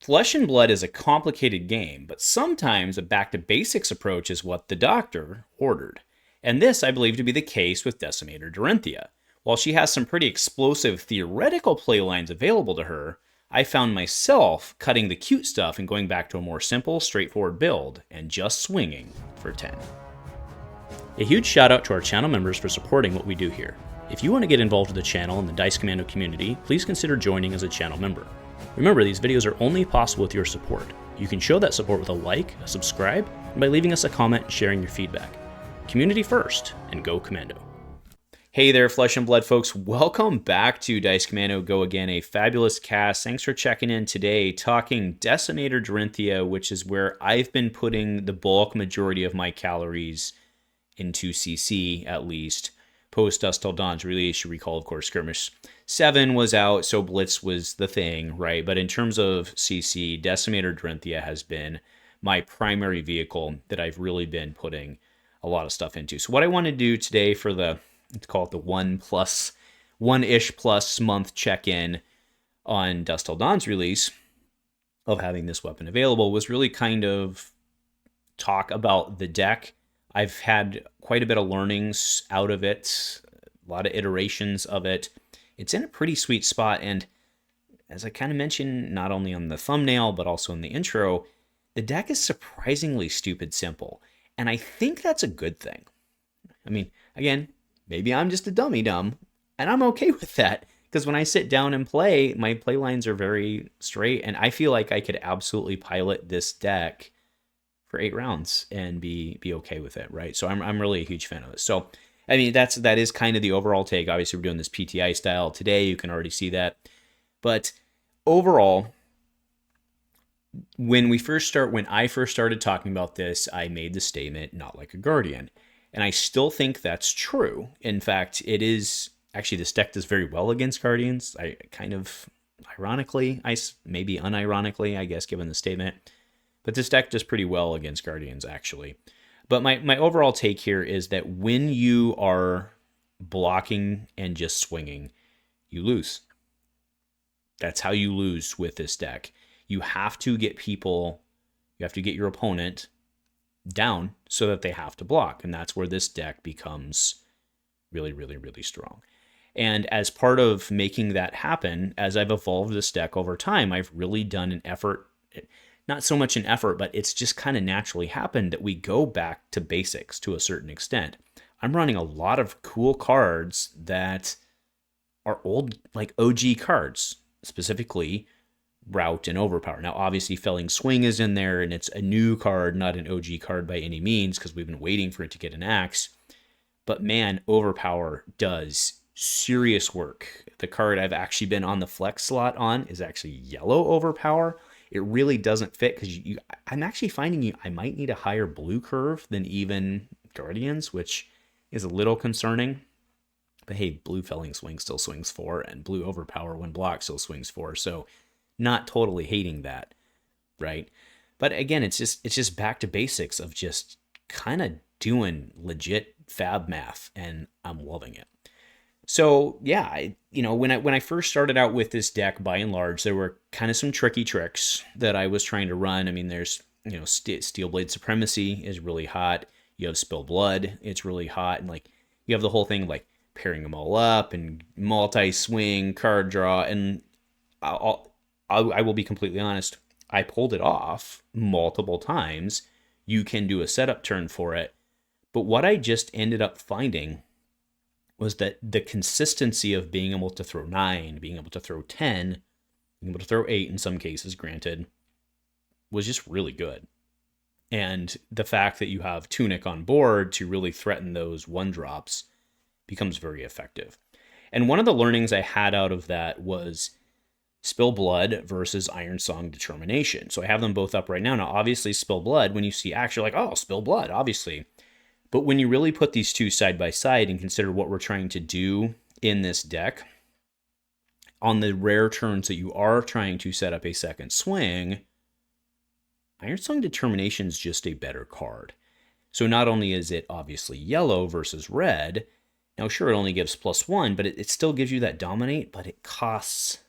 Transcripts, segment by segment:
Flesh and Blood is a complicated game, but sometimes a back-to-basics approach is what the doctor ordered. And this I believe to be the case with Decimator Dorinthea. While she has some pretty explosive theoretical playlines available to her, I found myself cutting the cute stuff and going back to a more simple, straightforward build, and just swinging for 10. A huge shout out to our channel members for supporting what we do here. If you want to get involved with the channel and the Dice Commando community, please consider joining as a channel member. Remember, these videos are only possible with your support. You can show that support with a like, a subscribe, and by leaving us a comment and sharing your feedback. Community first, and go Commando. Hey there, Flesh and Blood folks. Welcome back to Dice Commando Go Again, a fabulous cast. Thanks for checking in today, talking Decimator Dorinthea, which is where I've been putting the bulk majority of my calories into CC, at least. Post Dusk Till Dawn's release, you recall, of course, Skirmish 7 was out, so Blitz was the thing, right? But in terms of CC, Decimator Dorinthea has been my primary vehicle that I've really been putting a lot of stuff into. So what I want to do today for the, let's call it the one-ish plus month check-in on Dusk Till Dawn's release of having this weapon available was really kind of talk about the deck. I've had quite a bit of learnings out of it, a lot of iterations of it. It's in a pretty sweet spot, and as I kind of mentioned, not only on the thumbnail, but also in the intro, the deck is surprisingly stupid simple, and I think that's a good thing. I mean, again, maybe I'm just a dummy-dumb, and I'm okay with that, because when I sit down and play, my play lines are very straight, and I feel like I could absolutely pilot this deck for 8 rounds and be okay with it, right? So I'm really a huge fan of this. So, I mean, that is kind of the overall take. Obviously, we're doing this PTI style today. You can already see that. But overall, when I first started talking about this, I made the statement, not like a Guardian. And I still think that's true. In fact, it is, actually, this deck does very well against Guardians. I kind of, ironically, maybe unironically, I guess, given the statement, but this deck does pretty well against Guardians, actually. But my overall take here is that when you are blocking and just swinging, you lose. That's how you lose with this deck. You have to get your opponent down so that they have to block. And that's where this deck becomes really, really, really strong. And as part of making that happen, as I've evolved this deck over time, I've really done an effort. Not so much an effort, but it's just kind of naturally happened that we go back to basics to a certain extent. I'm running a lot of cool cards that are old, like OG cards, specifically Rout and Overpower. Now, obviously, Felling Swing is in there, and it's a new card, not an OG card by any means, because we've been waiting for it to get an axe. But man, Overpower does serious work. The card I've actually been on the flex slot on is actually Yellow Overpower. It really doesn't fit because I'm actually finding I might need a higher blue curve than even Guardians, which is a little concerning. But hey, blue Felling Swing still swings 4, and blue Overpower when blocked still swings 4. So not totally hating that, right? But again, it's just back to basics of just kind of doing legit fab math, and I'm loving it. So yeah, when I first started out with this deck, by and large, there were kind of some tricky tricks that I was trying to run. I mean, there's, Steelblade Supremacy is really hot. You have Spill Blood, it's really hot. And like, you have the whole thing like pairing them all up and multi-swing, card draw. And I will be completely honest, I pulled it off multiple times. You can do a setup turn for it. But what I just ended up finding was that the consistency of being able to throw 9, being able to throw 10, being able to throw 8 in some cases, granted, was just really good. And the fact that you have Tunic on board to really threaten those 1-drops becomes very effective. And one of the learnings I had out of that was Spill Blood versus Iron Song Determination. So I have them both up right now. Now, obviously, Spill Blood, when you see Axe, you're like, oh, Spill Blood, obviously. But when you really put these two side by side and consider what we're trying to do in this deck, on the rare turns that you are trying to set up a second swing, Iron Song Determination is just a better card. So not only is it obviously yellow versus red, now sure, it only gives +1, but it still gives you that dominate, but it costs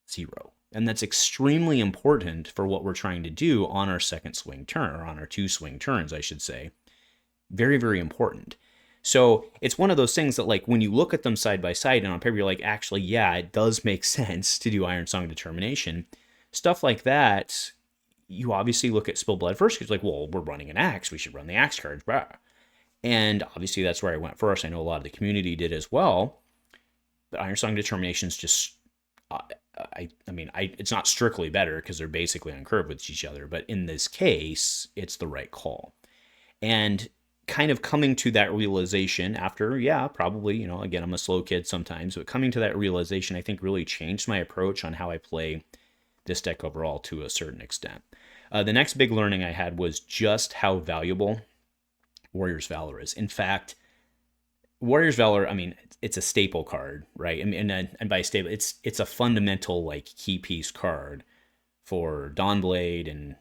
0. And that's extremely important for what we're trying to do on our second swing turn, or on our 2 swing turns, I should say. Very, very important. So it's one of those things that, like, when you look at them side by side and on paper, you're like, actually, yeah, it does make sense to do Iron Song Determination. Stuff like that, you obviously look at Spill Blood first, because like, well, we're running an axe, we should run the axe cards. Blah. And obviously that's where I went first. I know a lot of the community did as well. But Iron Song Determination is just, it's not strictly better because they're basically on curve with each other, but in this case, it's the right call. And kind of coming to that realization after, probably, again, I'm a slow kid sometimes, but coming to that realization, I think really changed my approach on how I play this deck overall to a certain extent. The next big learning I had was just how valuable Warrior's Valor is. In fact, Warrior's Valor, it's a staple card, right? And by staple, it's a fundamental, like, key piece card for Dawnblade, and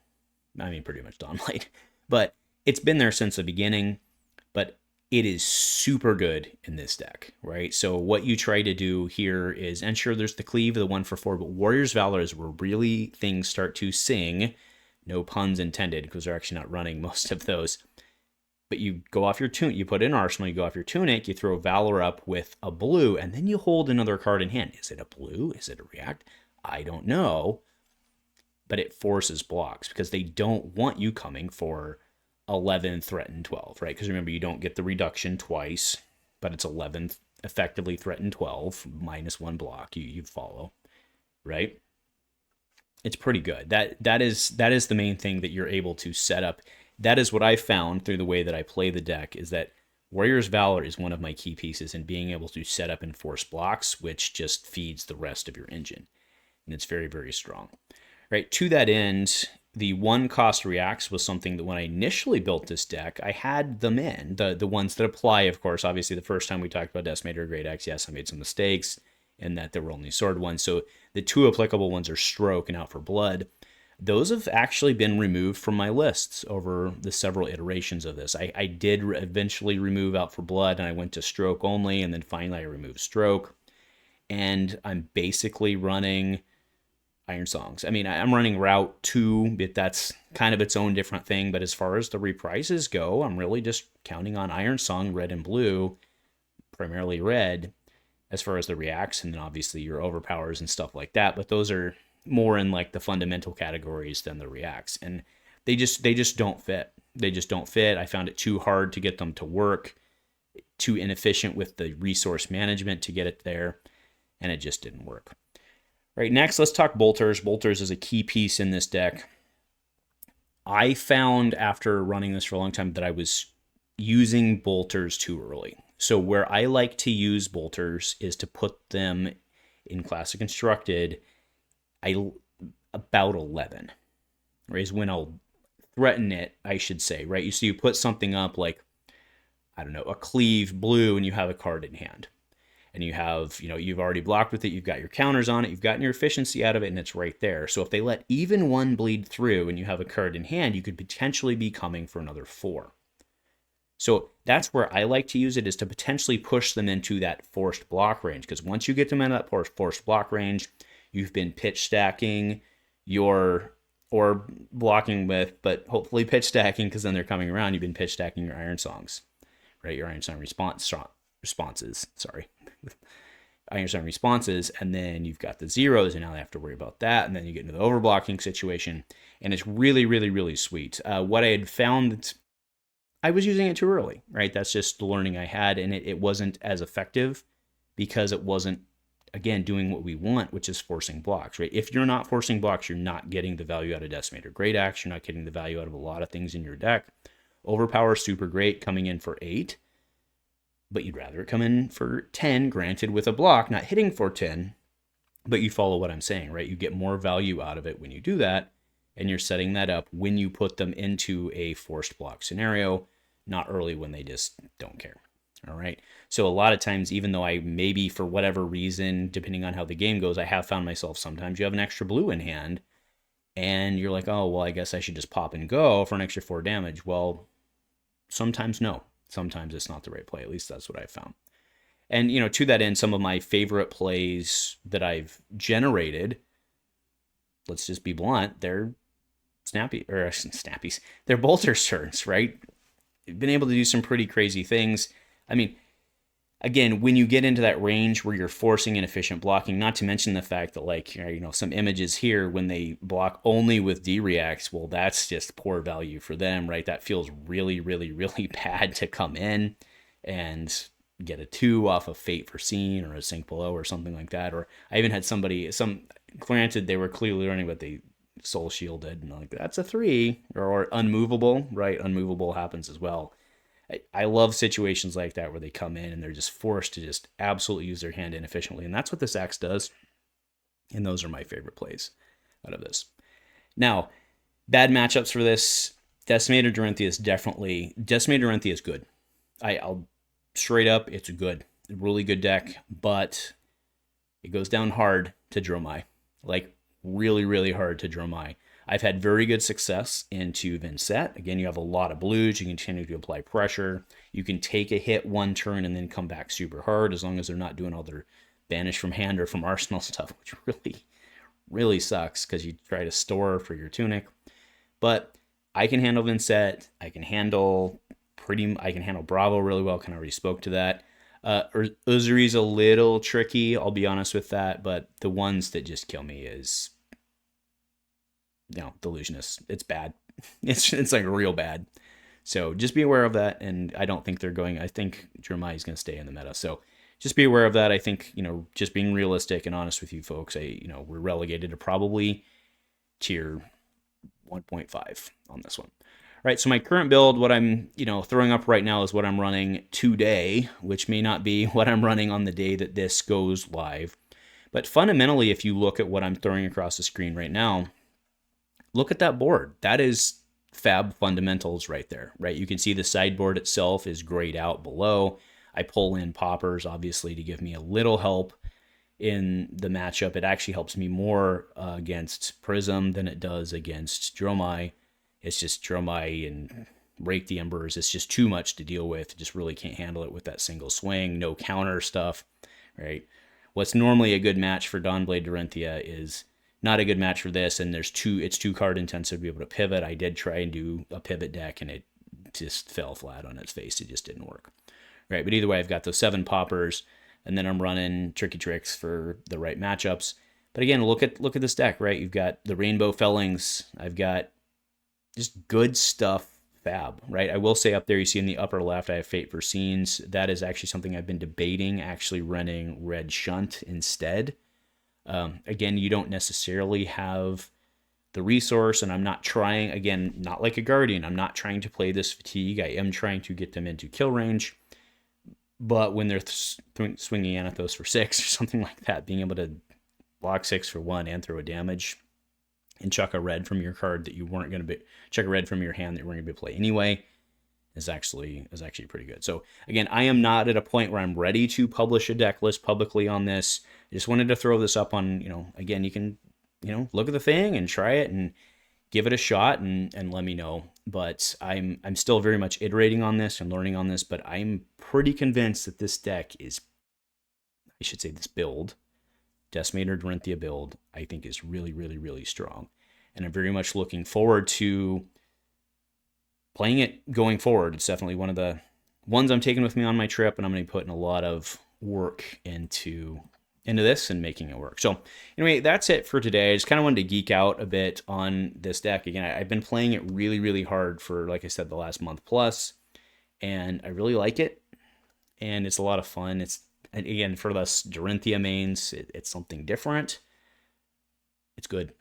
pretty much Dawnblade. But it's been there since the beginning, but it is super good in this deck, right? So what you try to do here is, and sure, there's the Cleave, the 1-for-4, but Warrior's Valor is where really things start to sing. No puns intended, because they're actually not running most of those. But you go off your tunic, you put in Arsenal, you go off your tunic, you throw Valor up with a blue, and then you hold another card in hand. Is it a blue? Is it a react? I don't know. But it forces blocks, because they don't want you coming for 11 threatened 12, right? Because remember, you don't get the reduction twice, but it's 11 effectively threatened 12 minus 1 block. You follow, right? It's pretty good. That is the main thing that you're able to set up. That is what I found through the way that I play the deck, is that Warrior's Valor is one of my key pieces in being able to set up and force blocks, which just feeds the rest of your engine. And it's very, very strong. Right, to that end, the 1-cost reacts was something that when I initially built this deck, I had them in. The ones that apply, of course. Obviously, the first time we talked about Decimator Great Axe, yes, I made some mistakes in that there were only sword ones. So the 2 applicable ones are Stroke and Out for Blood. Those have actually been removed from my lists over the several iterations of this. I did eventually remove Out for Blood, and I went to Stroke only, and then finally I removed Stroke. And I'm basically running Iron Songs. I'm running Route 2, but that's kind of its own different thing. But as far as the reprises go, I'm really just counting on Iron Song, red and blue, primarily red, as far as the reacts, and then obviously your overpowers and stuff like that. But those are more in like the fundamental categories than the reacts, and they just don't fit. They just don't fit. I found it too hard to get them to work, too inefficient with the resource management to get it there, and it just didn't work. Right, next, let's talk Bolters. Bolters is a key piece in this deck. I found after running this for a long time that I was using Bolters too early. So where I like to use Bolters is to put them in Classic Constructed about 11, right, is when I'll threaten it, I should say, right? So you put something up like, I don't know, a Cleave blue, and you have a card in hand. And you have, you've already blocked with it, you've got your counters on it, you've gotten your efficiency out of it, and it's right there. So if they let even 1 bleed through and you have a card in hand, you could potentially be coming for another 4. So that's where I like to use it, is to potentially push them into that forced block range. Because once you get them in that forced block range, you've been pitch stacking or blocking with, but hopefully pitch stacking, because then they're coming around, you've been pitch stacking your Iron Songs, right? Your Iron Song responses, Iron Song responses, and then you've got the zeros, and now they have to worry about that, and then you get into the overblocking situation, and it's really, really, really sweet. What I had found, I was using it too early, right? That's just the learning I had, and it wasn't as effective because it wasn't, again, doing what we want, which is forcing blocks, right? If you're not forcing blocks, you're not getting the value out of Decimator Great Axe, you're not getting the value out of a lot of things in your deck. Overpower, super great, coming in for 8, but you'd rather it come in for 10, granted with a block, not hitting for 10, but you follow what I'm saying, right? You get more value out of it when you do that, and you're setting that up when you put them into a forced block scenario, not early when they just don't care. All right. So a lot of times, even though I maybe for whatever reason, depending on how the game goes, I have found myself sometimes you have an extra blue in hand and you're like, oh, well, I guess I should just pop and go for an extra 4 damage. Well, sometimes no. Sometimes it's not the right play. At least that's what I've found. And, to that end, some of my favorite plays that I've generated let's just be blunt, they're snappies. They're bolter turns, right? Been able to do some pretty crazy things. I mean, again, when you get into that range where you're forcing inefficient blocking, not to mention the fact that, like, some images here, when they block only with D-reacts, well, that's just poor value for them, right? That feels really, really, really bad to come in and get a 2 off of Fate Foreseen or a Sink Below or something like that. Or I even had granted, they were clearly learning, but they soul shielded, and like, that's a 3. Or unmovable, right? Unmovable happens as well. I love situations like that where they come in and they're just forced to just absolutely use their hand inefficiently, and that's what this axe does, and those are my favorite plays out of this. Now, bad matchups for this. Decimator Dorinthea is good. I'll straight up, it's good, really good deck, but it goes down hard to Dromai, like really, really hard to Dromai. I've had very good success into Vincent. Again, you have a lot of blues. You can continue to apply pressure. You can take a hit one turn and then come back super hard, as long as they're not doing all their banish from hand or from arsenal stuff, which really, really sucks because you try to store for your tunic. But I can handle Vincent. I can handle Bravo really well. Kind of already spoke to that. Uzuri's a little tricky, I'll be honest with that, but the ones that just kill me is, the Illusionist. It's bad. It's like real bad. So just be aware of that, and I think Dromai is going to stay in the meta. So just be aware of that. I think, just being realistic and honest with you folks, we're relegated to probably tier 1.5 on this one. All right, so my current build, what I'm, throwing up right now is what I'm running today, which may not be what I'm running on the day that this goes live. But fundamentally, if you look at what I'm throwing across the screen right now, look at that board. That is fab fundamentals right there, right? You can see the sideboard itself is grayed out below. I pull in poppers, obviously, to give me a little help in the matchup. It actually helps me more against Prism than it does against Dromai. It's just Dromai and Rake the Embers. It's just too much to deal with. Just really can't handle it with that single swing. No counter stuff, right? What's normally a good match for Dawnblade Dorinthea is not a good match for this, and it's too card intensive to be able to pivot. I did try and do a pivot deck, and it just fell flat on its face. It just didn't work, right? But either way, I've got those 7 poppers, and then I'm running tricky tricks for the right matchups. But again, look at this deck, right? You've got the Rainbow Fellings. I've got just good stuff, fab, right? I will say up there, you see in the upper left, I have Fate Foreseens. That is actually something I've been debating, actually running Red Shunt instead. Again, you don't necessarily have the resource, and I'm not trying, again, not like a Guardian, I'm not trying to play this fatigue. I am trying to get them into kill range. But when they're swinging Anathos for 6 or something like that, being able to block 6 for 1 and throw a damage and chuck a red from your card that you weren't going to be, chuck a red from your hand that you weren't going to be play anyway, is actually pretty good. So again, I am not at a point where I'm ready to publish a deck list publicly on this. I just wanted to throw this up on, again, you can, look at the thing and try it and give it a shot and let me know. But I'm still very much iterating on this and learning on this, but I'm pretty convinced that this deck is, I should say this build, Decimator Dorinthea build, I think is really, really, really strong. And I'm very much looking forward to playing it going forward. It's definitely one of the ones I'm taking with me on my trip, and I'm going to be putting a lot of work into this and making it work. So anyway, that's it for today. I just kind of wanted to geek out a bit on this deck. Again, I've been playing it really, really hard for, like I said, the last month plus, and I really like it, and it's a lot of fun. And again, for us Dorinthea mains, it's something different. It's good.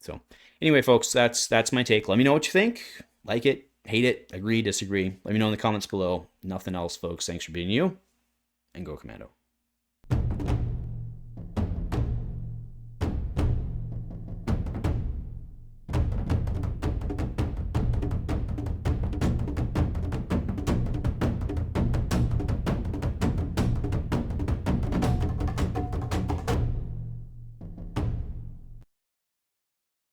So anyway, folks, that's my take. Let me know what you think. Like it, hate it, agree, disagree. Let me know in the comments below. Nothing else, folks. Thanks for being you, and go Commando.